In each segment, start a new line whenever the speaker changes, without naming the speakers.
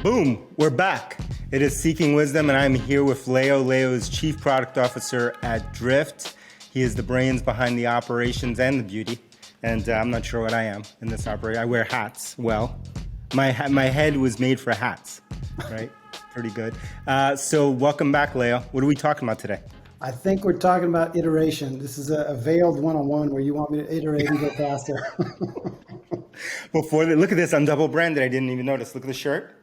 Boom, we're back. It is Seeking Wisdom, and I'm here with Leo. Leo is Chief Product Officer at Drift. He is the brains behind the operations and the beauty, and I'm not sure what I am in this operation. I wear hats. Well, my head was made for hats, right? Pretty good. So welcome back, Leo. What are we talking about today?
I think we're talking about iteration. This is a veiled one-on-one where you want me to iterate and go faster.
Look at this. I'm double branded. I didn't even notice. Look at the shirt.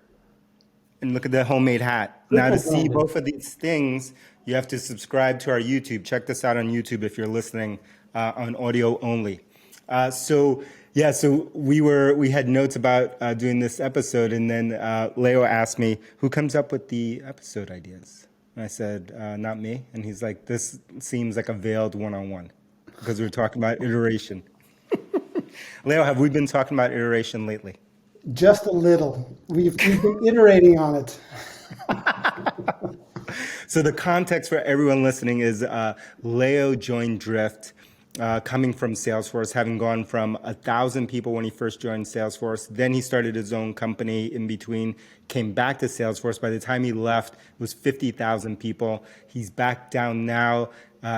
And look at the homemade hat. Now to see both of these things, you have to subscribe to our YouTube. Check this out on YouTube if you're listening on audio only. So we had notes about doing this episode, and then Leo asked me, who comes up with the episode ideas? And I said, not me. And he's like, this seems like a veiled one-on-one because we were talking about iteration. Leo, have we been talking about iteration lately?
Just a little. We've been iterating on it.
So the context for everyone listening is Leo joined Drift coming from Salesforce, having gone from 1,000 people when he first joined Salesforce. Then he started his own company in between, came back to Salesforce. By the time he left, it was 50,000 people. He's back down now.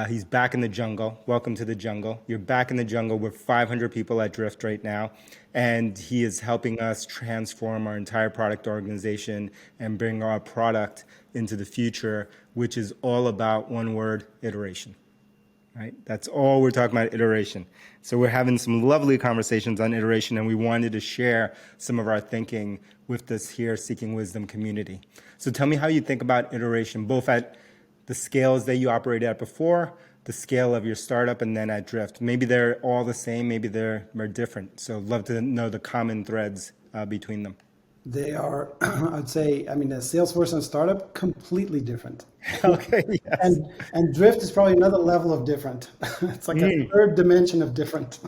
He's back in the jungle. Welcome to the jungle. You're back in the jungle with 500 people at Drift right now. And he is helping us transform our entire product organization and bring our product into the future, which is all about one word, iteration. Right? That's all we're talking about, iteration. So we're having some lovely conversations on iteration, and we wanted to share some of our thinking with this here Seeking Wisdom community. So tell me how you think about iteration, both at the scales that you operated at before, the scale of your startup, and then at Drift. Maybe they're all the same, maybe they're different. So I'd love to know the common threads between them.
They are, I'd say, a Salesforce and startup, completely different.
Okay, yes.
And Drift is probably another level of different. It's like a third dimension of different.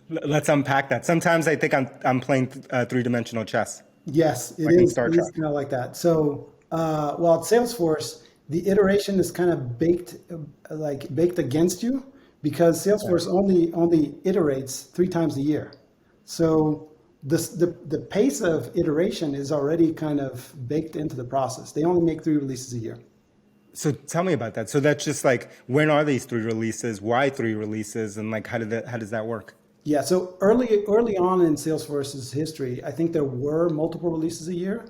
Let's unpack that. Sometimes I think I'm playing three-dimensional chess.
Yes, it
like
is.
Star
It
Trek.
is kind of like that. So, at Salesforce, the iteration is kind of baked against you because Salesforce only iterates 3 times a year. So the pace of iteration is already kind of baked into the process. They only make 3 releases a year.
So tell me about that. So that's just like, when are these 3 releases? Why 3 releases? And like, how does that work?
Yeah. So early on in Salesforce's history, I think there were multiple releases a year.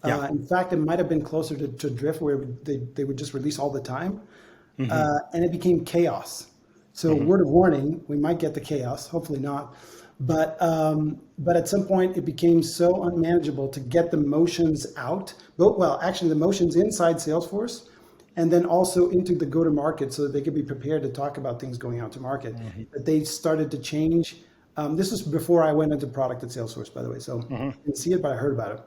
Yeah.
In fact, it might have been closer to Drift where they would just release all the time. And it became chaos. So word of warning, we might get the chaos, hopefully not. But at some point it became so unmanageable to get the motions out. Actually the motions inside Salesforce and then also into the go-to-market so that they could be prepared to talk about things going out to market. That they started to change. This was before I went into product at Salesforce, by the way. So I didn't see it, but I heard about it.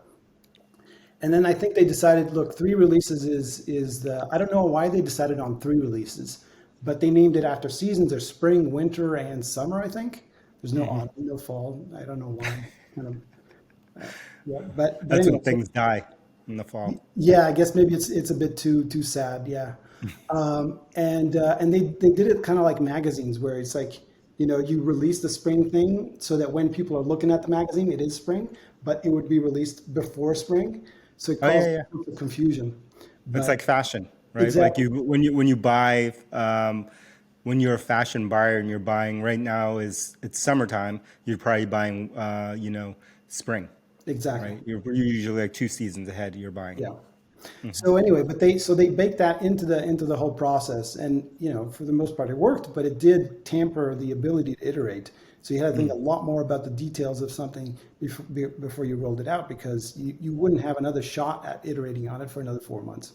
And then I think they decided, look, 3 releases I don't know why they decided on 3 releases, but they named it after seasons. There's spring, winter, and summer, I think. There's no autumn, no fall. I don't know why. But
That's
anyway,
when things die in the fall.
yeah, I guess maybe it's a bit too sad. Yeah. And they did it kind of like magazines where it's like, you release the spring thing so that when people are looking at the magazine, it is spring, but it would be released before spring. So it causes confusion.
It's like fashion, right?
Exactly.
Like when you buy, when you're a fashion buyer and you're buying right now it's summertime, you're probably buying, spring,
Exactly.
right? You're usually like 2 seasons ahead you're buying.
Yeah. So anyway, but they baked that into the whole process, and for the most part it worked, but it did tamper the ability to iterate. So you had to think a lot more about the details of something before you rolled it out, because you wouldn't have another shot at iterating on it for another 4 months,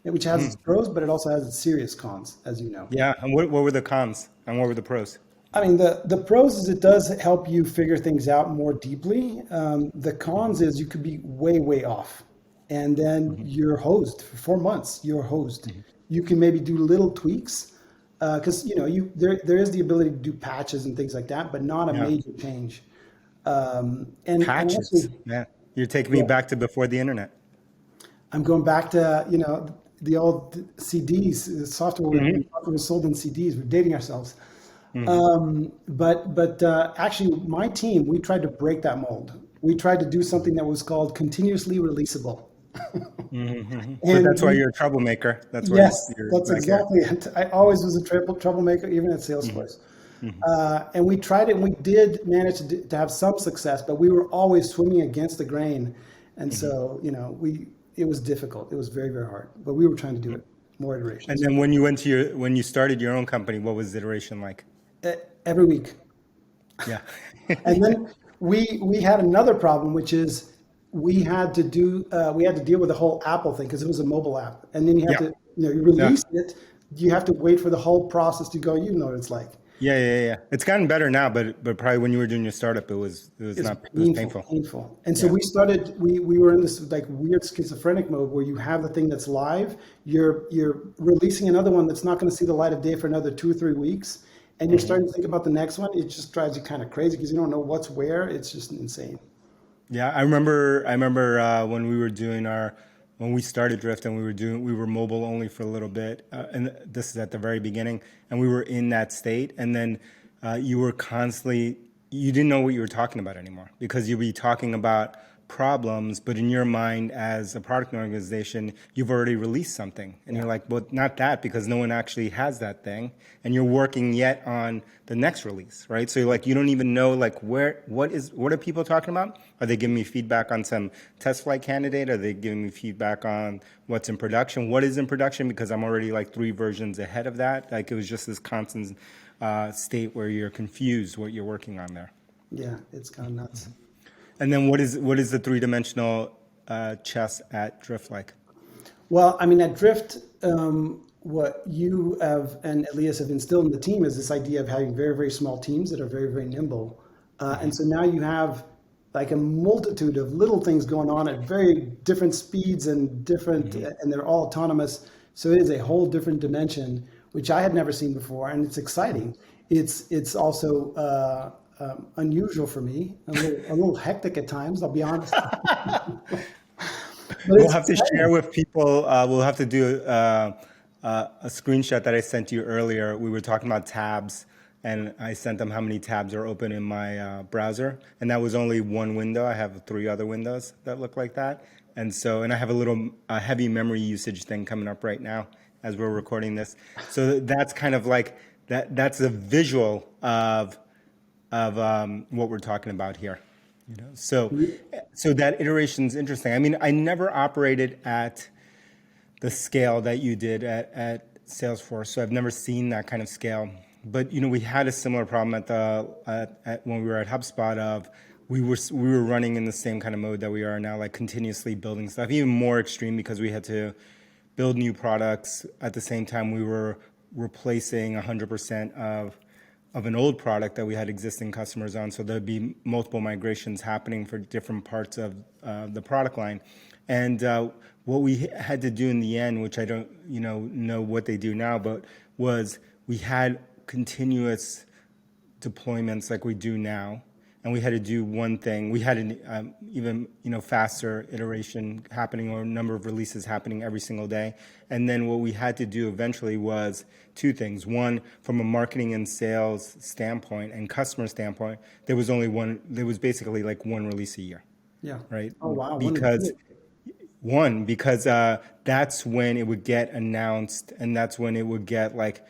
which has its pros, but it also has its serious cons, as you know.
Yeah. And what were the cons and what were the pros?
The pros is it does help you figure things out more deeply. The cons is you could be way, way off. And then you're hosed for 4 months. You're hosed. You can maybe do little tweaks because there is the ability to do patches and things like that, but not a major change.
Patches. Yeah, you're taking me back to before the internet.
I'm going back to the old CDs. The software was sold in CDs. We're dating ourselves. But actually, my team, we tried to break that mold. We tried to do something that was called continuously releasable.
But
And
that's why
we,
you're a troublemaker. That's why
yes,
you're
that's
back here.
exactly it. I always was a troublemaker, even at
Hmm.
Salesforce.
Hmm.
And we tried it, and we did manage to have some success, but we were always swimming against the grain. And
Hmm.
so, it was difficult. It was very, very hard, but we were trying to do it more
And
iterations
then when you started your own company, what was the iteration like?
every week.
Yeah.
And then we had another problem, which is we had to deal with the whole Apple thing because it was a mobile app, and then you have
Yeah.
to you
Yeah.
release it, you have to wait for the whole process to go. You know what it's like.
Yeah. Yeah. Yeah. It's gotten better now, but probably when you were doing your startup, it was
It's
not it was
painful,
painful.
painful. And so
Yeah.
we were in this like weird schizophrenic mode where you have the thing that's live, you're releasing another one that's not going to see the light of day for another 2 or 3 weeks, and you're
Hmm.
starting to think about the next one. It just drives you kind of crazy because you don't know what's where. It's just insane.
Yeah, I remember when we were doing when we started Drift and we were mobile only for a little bit, and this is at the very beginning, and we were in that state, and then you were constantly you didn't know what you were talking about anymore because you'd be talking about problems, but in your mind as a product organization, you've already released something, and
Yeah.
you're like, but not that because no one actually has that thing, and you're working yet on the next release, right? So you're like, you don't even know like what are people talking about? Are they giving me feedback on some test flight candidate? Are they giving me feedback on what's in production? What is in production? Because I'm already like 3 versions ahead of that. Like it was just this constant state where you're confused what you're working on there.
Yeah, it's gone nuts.
And then what is the 3 dimensional chess at Drift like?
Well, I mean, at Drift, what you have and Elias have instilled in the team is this idea of having very, very small teams that are very, very nimble. And so now you have like a multitude of little things going on at very different speeds and and they're all autonomous. So it is a whole different dimension, which I had never seen before, and it's exciting. It's also unusual for me, a little hectic at times. I'll be honest, but
We'll
it's
have to share
exciting.
with people. We'll have to do a screenshot that I sent you earlier. We were talking about tabs, and I sent them how many tabs are open in my browser, and that was only one window. I have 3 other windows that look like that, and I have a little heavy memory usage thing coming up right now as we're recording this. So that's kind of like that. That's a visual of what we're talking about here. So that iteration is interesting. I mean, I never operated at the scale that you did at Salesforce, so I've never seen that kind of scale. But we had a similar problem when we were at HubSpot of we were running in the same kind of mode that we are now, like continuously building stuff, even more extreme because we had to build new products. At the same time, we were replacing 100% of an old product that we had existing customers on. So there'd be multiple migrations happening for different parts of the product line. And what we had to do in the end, which I don't know what they do now, but was we had continuous deployments like we do now, and we had to do one thing. We had an even faster iteration happening or number of releases happening every single day. And then what we had to do eventually was 2 things. One, from a marketing and sales standpoint and customer standpoint, there was only one. There was basically like one release a year,
Yeah.
right?
Oh wow.
Because that's when it would get announced, and that's when it would get like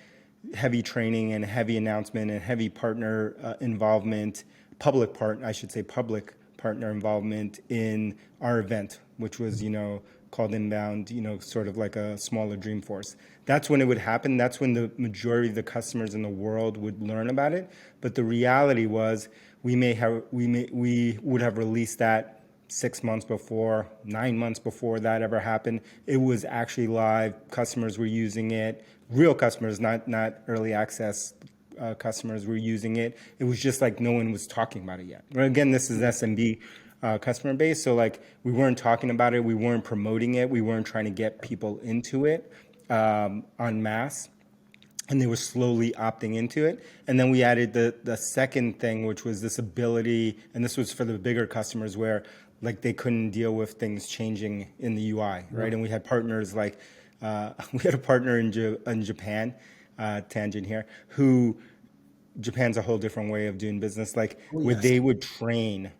heavy training and heavy announcement and heavy partner involvement, I should say public partner involvement in our event, which was, called Inbound, sort of like a smaller Dreamforce. That's when it would happen. That's when the majority of the customers in the world would learn about it. But the reality was we would have released that 6 months before, 9 months before that ever happened. It was actually live. Customers were using it. Real customers, not early access customers were using it. It was just like no one was talking about it yet. Again, this is SMB customer base, so like we weren't talking about it. We weren't promoting it. We weren't trying to get people into it en masse, and they were slowly opting into it. And then we added the second thing, which was this ability, and this was for the bigger customers where like they couldn't deal with things changing in the UI, right? And we had partners like we had a partner in Japan, tangent here, who Japan's a whole different way of doing business. Like
Oh,
where
yes.
they would train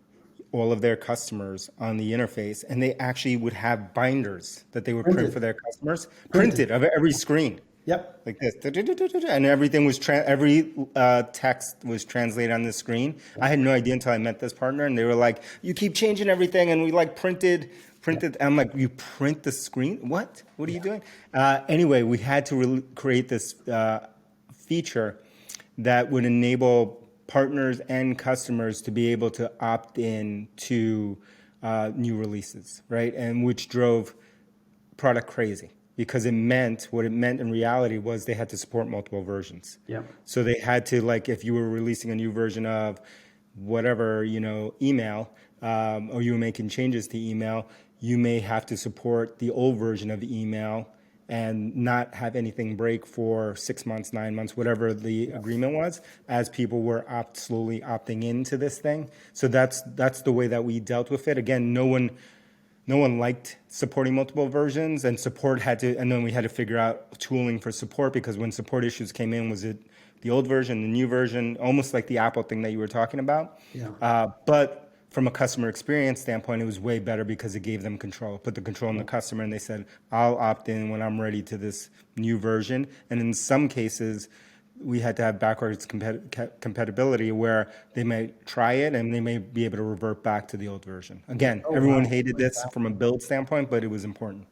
all of their customers on the interface, and they actually would have binders that they would print for
Printed.
their customers,
Printed.
printed of every screen,
Yep.
like this, and everything was every text was translated on the screen. I had no idea until I met this partner, and they were like, "You keep changing everything," and we like printed. I'm like, "You print the screen? What are you doing?" Anyway, we had to create this feature that would enable partners and customers to be able to opt in to new releases, right? And which drove product crazy because what it meant in reality was they had to support multiple versions.
Yep.
So they had to, like, if you were releasing a new version of whatever, email, or you were making changes to email, you may have to support the old version of email and not have anything break for 6 months, 9 months, whatever the agreement was, as people were slowly opting into this thing. So that's the way that we dealt with it. Again, no one liked supporting multiple versions, and and then we had to figure out tooling for support, because when support issues came in, was it the old version, the new version, almost like the Apple thing that you were talking about.
Yeah.
But from a customer experience standpoint, it was way better because it gave them control, put the control in the customer, and they said, I'll opt in when I'm ready to this new version. And in some cases, we had to have backwards compatibility where they may try it and they may be able to revert back to the old version. Again,
Oh,
everyone
wow.
hated this from a build standpoint, but it was important.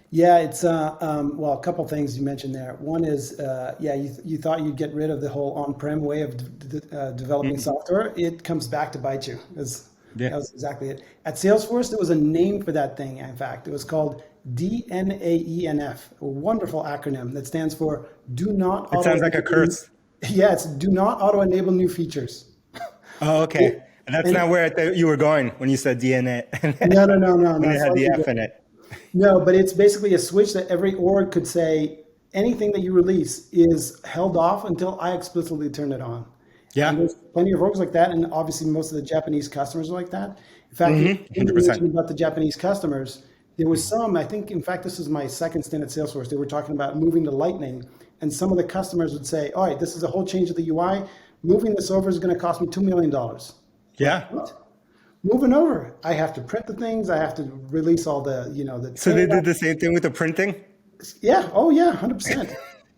Yeah, it's well, a couple things you mentioned there. One is, yeah, you thought you'd get rid of the whole on-prem way of developing software. It comes back to bite you.
Yeah.
That was exactly it. At Salesforce, there was a name for that thing. In fact, it was called DNAENF, a wonderful acronym that stands for Do Not
It
Auto
sounds like a
Enable.
curse.
Yeah, it's Do Not Auto Enable New Features.
Oh, okay. And that's
And
not where you were going when you said DNA,
no, no, no, no,
when
no,
it had the
slightly
F in
different.
it.
No, but it's basically a switch that every org could say anything that you release is held off until I explicitly turn it on. And
Yeah.
there's plenty of orgs like that, and obviously most of the Japanese customers are like that. In fact, you
100%.
mentioned about the Japanese customers. There was some, I think, in fact, this was my second stint at Salesforce. They were talking about moving to Lightning, and some of the customers would say, all right, this is a whole change of the UI. Moving this over is going to cost me $2 million. Like,
Yeah.
what? Moving over, I have to print the things. I have to release all the, the
So they
training.
did the same thing with the printing?
Yeah. Oh, yeah. 100%.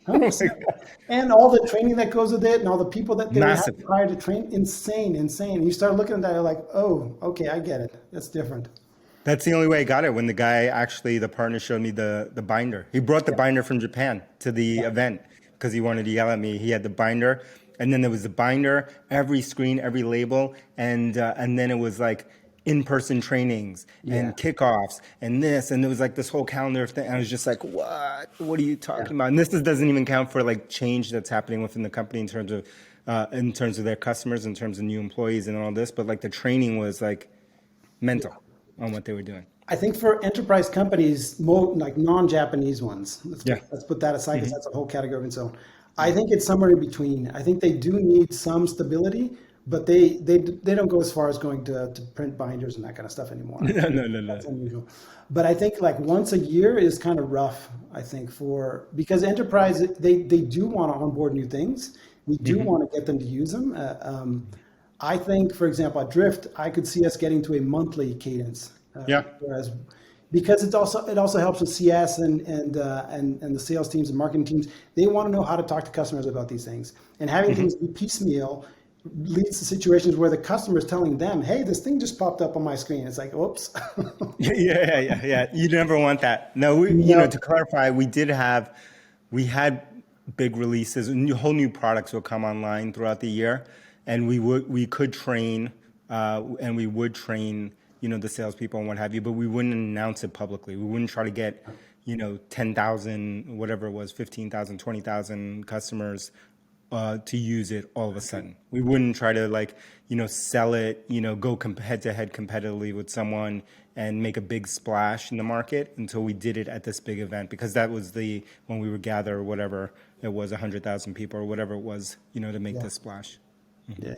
Oh my
100%.
God.
And all the training that goes with it, and all the people that they would have
Massive.
to hire to train, insane, insane. And you start looking at that, you're like, oh, okay, I get it. That's different.
That's the only way I got it. When the partner showed me the binder. He brought the binder from Japan to the event because he wanted to yell at me. He had the binder, and then there was the binder, every screen, every label, and then it was like in-person trainings
Yeah.
and kickoffs and this, and there was like this whole calendar of things. I was just like, what? What are you
Yeah.
talking about? And doesn't even count for like change that's happening within the company in terms of their customers, in terms of new employees and all this. But like the training was like mental on what they were doing.
I think for enterprise companies, more like non-Japanese ones,
Yeah.
let's put that aside because that's a whole category of its own. I think it's somewhere in between. I think they do need some stability, but they don't go as far as going to print binders and that kind of stuff anymore.
No, no, no, no.
That's unusual. But I think like once a year is kind of rough, I think, because enterprise, they do want to onboard new things. We do want to get them to use them. I think, for example, at Drift, I could see us getting to a monthly cadence.
Yeah.
Whereas, because it also helps with CS and the sales teams and marketing teams. They want to know how to talk to customers about these things, and having things be piecemeal leads to situations where the customer is telling them, "Hey, this thing just popped up on my screen." It's like, "Oops."
Yeah. You never want that. No,
No.
to clarify, we had big releases, whole new products will come online throughout the year, and we could train, and we would train, the salespeople and what have you, but we wouldn't announce it publicly. We wouldn't try to get, 10,000, whatever it was, 15,000, 20,000 customers to use it all of a sudden. We wouldn't try to sell it, go head to head competitively with someone and make a big splash in the market until we did it at this big event, because that was when we would gather whatever it was, 100,000 people or whatever it was, to make
Yeah.
this splash.
Yeah.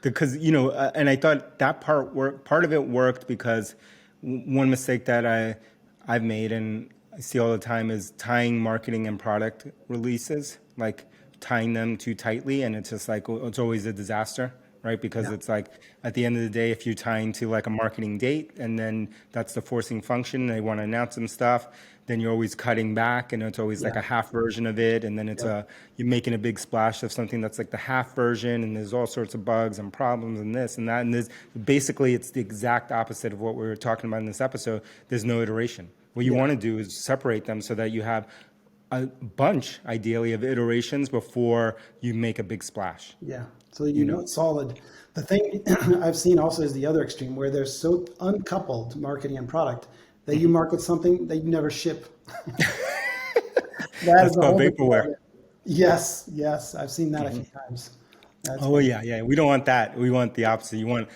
Because and I thought that part of it worked because one mistake that I've made and I see all the time is tying marketing and product releases, like tying them too tightly, and it's just like it's always a disaster, right? Because
Yeah.
it's like at the end of the day, if you're tying to like a marketing date, and then that's the forcing function, they want to announce some stuff, then you're always cutting back, and it's always like
Yeah.
a half version of it, and then it's
Yep.
you're making a big splash of something that's like the half version, and there's all sorts of bugs and problems and this and that, and this basically it's the exact opposite of what we were talking about in this episode. There's no iteration. What you
Yeah.
want to do is separate them so that you have a bunch, ideally, of iterations before you make a big splash.
Yeah. So
You know,
it's solid. The thing I've seen also is the other extreme where they're so uncoupled marketing and product that you market something that you never ship. That
that's
is a
called
whole different
vaporware.
ballgame. Yes, yes, I've seen that a few times. That's
Oh
funny.
yeah, yeah. We don't want that. We want the opposite. You want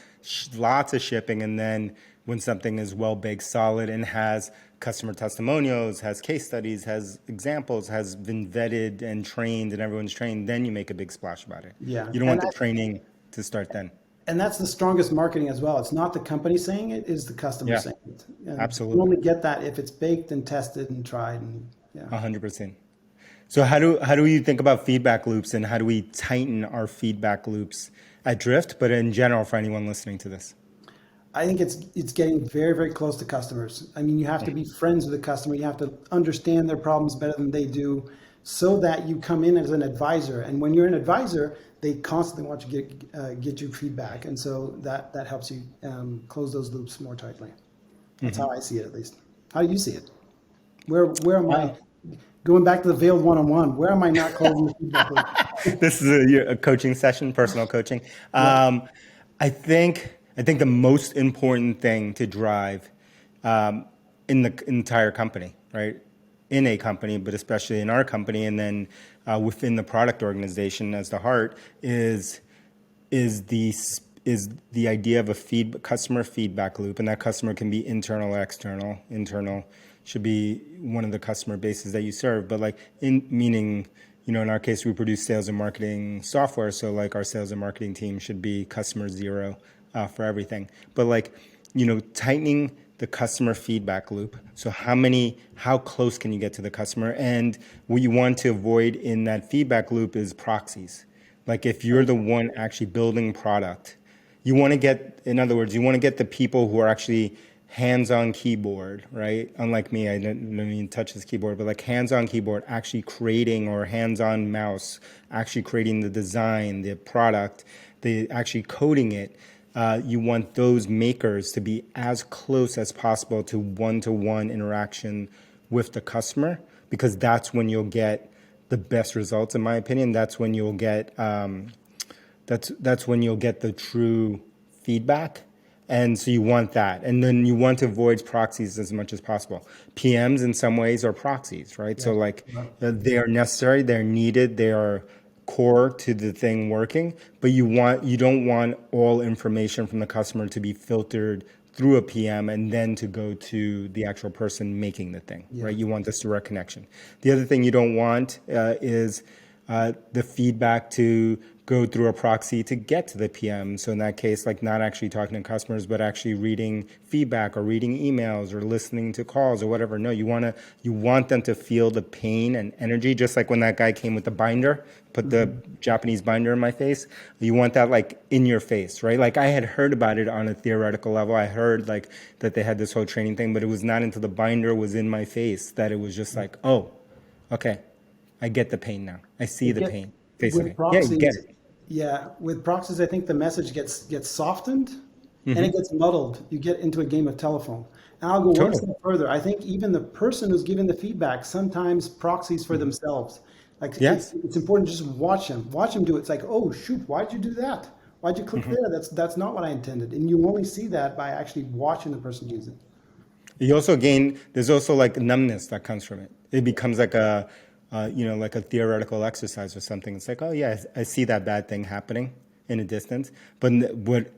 lots of shipping, and then when something is well baked, solid, and has customer testimonials, has case studies, has examples, has been vetted and trained, and everyone's trained, then you make a big splash about it.
Yeah,
You don't want the training to start then.
and that's the strongest marketing as well. It's not the company saying it; is the customer
Yeah,
saying it. And you
absolutely,
only get that if it's baked and tested and tried. And yeah.
100%. So how do we think about feedback loops, and how do we tighten our feedback loops at Drift, but in general for anyone listening to this?
I think it's getting very, very close to customers. I mean, you have to be friends with the customer. You have to understand their problems better than they do, so that you come in as an advisor. And when you're an advisor, they constantly want to get you feedback, and so that helps you close those loops more tightly. That's how I see it, at least. How do you see it? Where am I going back to the veiled one-on-one? Where am I not closing the feedback loop?
This is a coaching session, personal coaching.
Yeah.
I think the most important thing to drive in the entire company, right? In a company, but especially in our company, and then within the product organization as the heart, is the is the idea of a customer feedback loop, and that customer can be internal or external. Internal should be one of the customer bases that you serve, but like in meaning, in our case, we produce sales and marketing software, so like our sales and marketing team should be customer zero for everything. But like, tightening the customer feedback loop. So how close can you get to the customer? And what you want to avoid in that feedback loop is proxies. Like if you're the one actually building product, in other words, you want to get the people who are actually hands-on keyboard, right? Unlike me, I don't even touch this keyboard, but like hands-on keyboard, actually creating, or hands-on mouse, actually creating the design, the product, the actually coding it. You want those makers to be as close as possible to one-to-one interaction with the customer, because that's when you'll get the best results, in my opinion. That's when you'll get that's when you'll get the true feedback. And so you want that. And then you want to avoid proxies as much as possible. PMs in some ways are proxies, right? So like they are necessary, they're needed, they are core to the thing working, but you don't want all information from the customer to be filtered through a PM and then to go to the actual person making the thing, right? You want this direct connection. The other thing you don't want is the feedback to go through a proxy to get to the PM. So in that case, like not actually talking to customers, but actually reading feedback or reading emails or listening to calls or whatever. No, you want them to feel the pain and energy, just like when that guy came with the binder, put the Japanese binder in my face. You want that like in your face, right? Like I had heard about it on a theoretical level. I heard like that they had this whole training thing, but it was not until the binder was in my face that it was just like, oh, okay, I get the pain now. I see the
Get
pain face to
with
face. Yeah, you get
proxies.
it.
Yeah, with proxies, I think the message gets softened and it gets muddled. You get into a game of telephone. And I'll go one
Totally.
step further. I think even the person who's giving the feedback sometimes proxies for themselves. Like
Yes.
it's important to just watch them do it. It's like, oh shoot, why'd you do that? Why'd you click there? That's not what I intended. And you only see that by actually watching the person use it.
There's also like numbness that comes from it. It becomes like like a theoretical exercise or something. It's like, oh yeah, I see that bad thing happening in a distance. But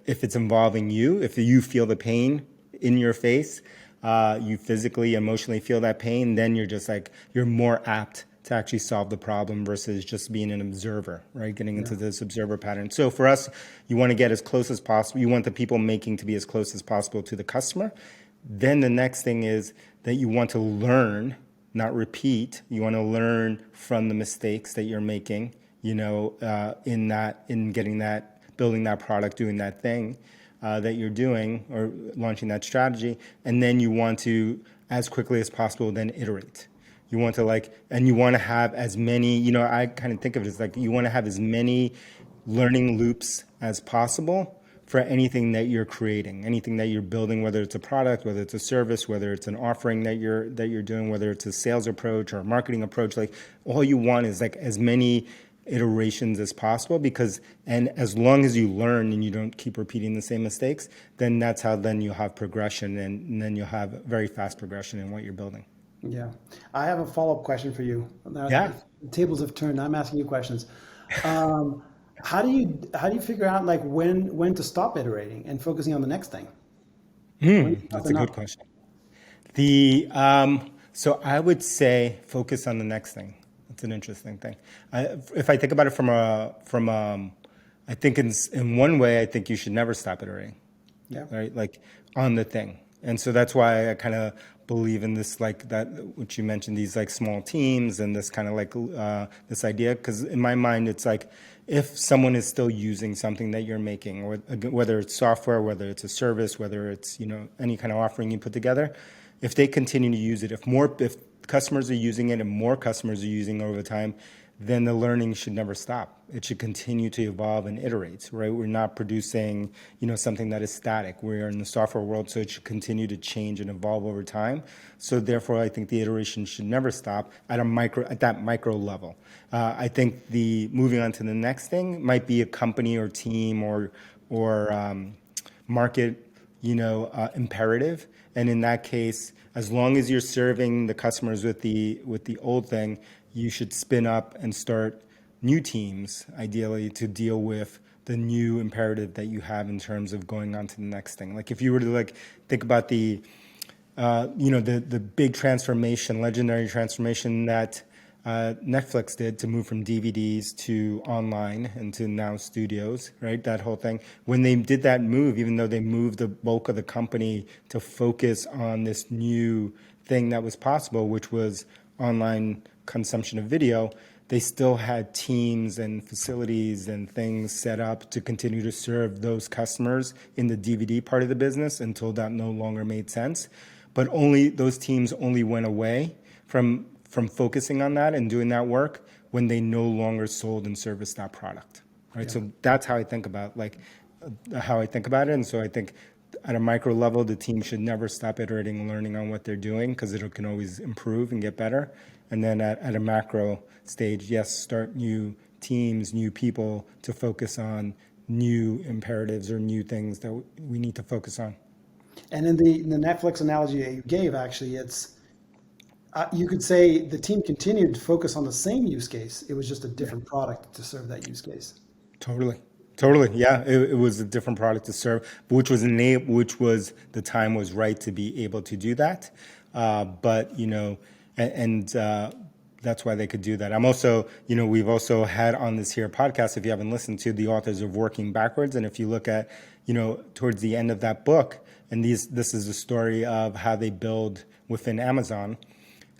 if it's involving you, if you feel the pain in your face, you physically, emotionally feel that pain, then you're more apt to actually solve the problem versus just being an observer, right? Getting into this observer pattern. So for us, you want to get as close as possible. You want the people making to be as close as possible to the customer. Then the next thing is that you want to learn, not repeat. You want to learn from the mistakes that you're making. in getting that, building that product, doing that thing that you're doing, or launching that strategy. And then you want to, as quickly as possible, then iterate. You want to and you want to have as many, I kind of think of it as you want to have as many learning loops as possible for anything that you're creating, anything that you're building, whether it's a product, whether it's a service, whether it's an offering that you're doing, whether it's a sales approach or a marketing approach. All you want is as many iterations as possible, and as long as you learn and you don't keep repeating the same mistakes, then that's how then you'll have progression, and then you'll have very fast progression in what you're building.
Yeah. I have a follow-up question for you. Now,
Yeah.
the tables have turned. I'm asking you questions. How do you figure out when to stop iterating and focusing on the next thing?
That's a good question. So I would say focus on the next thing. That's an interesting thing. If I think about it I think in one way, I think you should never stop iterating.
Yeah.
Right? On the thing. And so that's why I kind of believe in this, that, which you mentioned, these small teams and this kind of this idea. Because in my mind, it's if someone is still using something that you're making, or whether it's software, whether it's a service, whether it's, any kind of offering you put together, if they continue to use it, if customers are using it and more customers are using it over time, then the learning should never stop. It should continue to evolve and iterate, right? We're not producing, something that is static. We're in the software world, so it should continue to change and evolve over time. So therefore, I think the iteration should never stop at that micro level. I think the moving on to the next thing might be a company or team or market, imperative. And in that case, as long as you're serving the customers with the old thing, you should spin up and start new teams, ideally, to deal with the new imperative that you have in terms of going on to the next thing. If you were to think about the big transformation, legendary transformation that Netflix did to move from DVDs to online and to now studios, right? That whole thing. When they did that move, even though they moved the bulk of the company to focus on this new thing that was possible, which was online consumption of video, they still had teams and facilities and things set up to continue to serve those customers in the DVD part of the business until that no longer made sense. But those teams only went away from focusing on that and doing that work when they no longer sold and serviced that product, right? Yeah. So that's how I think about it. And so I think at a micro level, the team should never stop iterating and learning on what they're doing, because it can always improve and get better. And then at a macro stage, yes, start new teams, new people to focus on new imperatives or new things that we need to focus on.
And in the Netflix analogy that you gave, actually, it's you could say the team continued to focus on the same use case. It was just a different product to serve that use case.
Totally. Yeah, it was a different product to serve, which was the time was right to be able to do that. That's why they could do that. I'm also, we've also had on this here podcast, if you haven't listened to, the authors of Working Backwards. And if you look at, towards the end of that book, and this is a story of how they build within Amazon.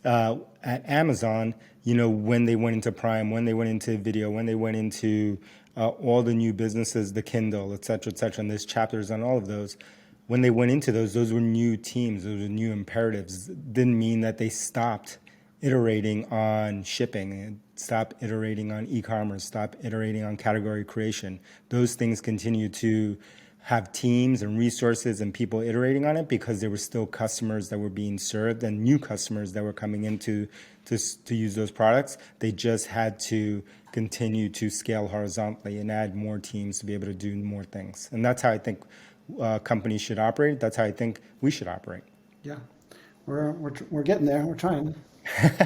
At Amazon, when they went into Prime, when they went into video, when they went into all the new businesses, the Kindle, et cetera, and there's chapters on all of those. When they went into those were new teams, those were new imperatives. It didn't mean that they stopped iterating on shipping, stop iterating on e-commerce, stop iterating on category creation. Those things continue to have teams and resources and people iterating on it, because there were still customers that were being served and new customers that were coming into to use those products. They just had to continue to scale horizontally and add more teams to be able to do more things. And that's how I think companies should operate. That's how I think we should operate.
Yeah, we're getting there. We're trying.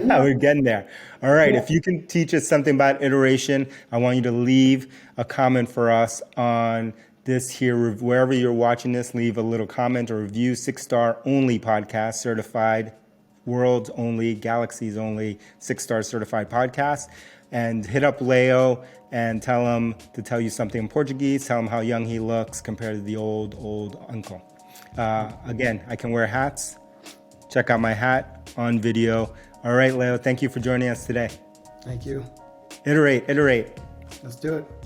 We're getting there. All right. Yeah. If you can teach us something about iteration, I want you to leave a comment for us on this here, wherever you're watching this. Leave a little comment or review. 6-star only podcast, certified, world's only, galaxy's only 6-star certified podcast. And hit up Leo and tell him to tell you something in Portuguese. Tell him how young he looks compared to the old uncle. Again, I can wear hats. Check out my hat on video. All right, Leo, thank you for joining us today.
Thank you.
Iterate.
Let's do it.